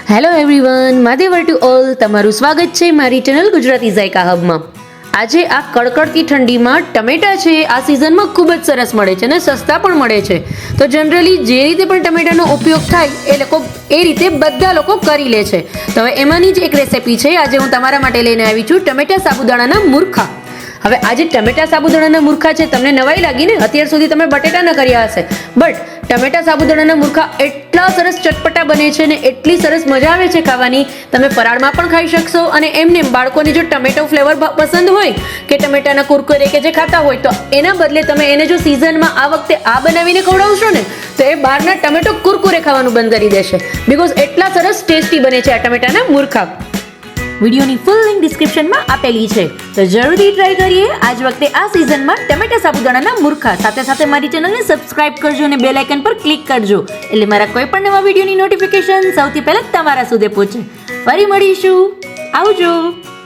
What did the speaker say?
Hello everyone, માદેવર to all. તમારું સ્વાગત છે મારી ચેનલ ગુજરાતી ઝાયકા હબમાં. આજે આ કડકડતી ઠંડીમાં ટમેટા છે આ સિઝનમાં ખૂબ જ સરસ મળે છે અને સસ્તા પણ મળે છે. તો જનરલી જે રીતે પણ ટમેટાનો ઉપયોગ થાય એ રીતે બધા લોકો કરી લે છે. તો હવે એમાંની જ એક રેસિપી છે આજે હું તમારા માટે લઈને આવી છું, ટમેટા સાબુદાણાના મુરખા. હવે આજે ટમેટા સાબુદાણાના મુરખા છે, તમને નવાઈ લાગી ને? અત્યાર સુધી તમે બટેટાના કર્યા હશે, બટ ટમેટા સાબુદાણાના મુરખા એટલા સરસ ચટપટા બને છે ને એટલી સરસ મજા આવે છે ખાવાની. તમે ફરાળમાં પણ ખાઈ શકશો અને એમને બાળકોને જો ટમેટો ફ્લેવર પસંદ હોય કે ટમેટાના કુરકુરે કે જે ખાતા હોય તો એના બદલે તમે એને જો સિઝનમાં આ વખતે આ બનાવીને ખવડાવશો ને તો એ બહારના ટમેટો કુરકુરે ખાવાનું બંધ કરી દેશે, બિકોઝ એટલા સરસ ટેસ્ટી બને છે આ ટમેટાના મુરખા. વિડીયોની ફૂલ લિંક ડિસ્ક્રિપ્શનમાં આપેલી છે, તો જરૂરથી ટ્રાય કરીએ આજ વખતે આ સિઝનમાં ટમેટા સાબુદાણાના મુરખા. સાથે સાથે મારી ચેનલને સબસ્ક્રાઇબ કરજો અને બેલ આઇકન પર ક્લિક કરજો એટલે મારા કોઈ પણ નવા વિડીયોની નોટિફિકેશન સૌથી પહેલા તમારા સુધી પહોંચે. ફરી મળીશું, આવજો.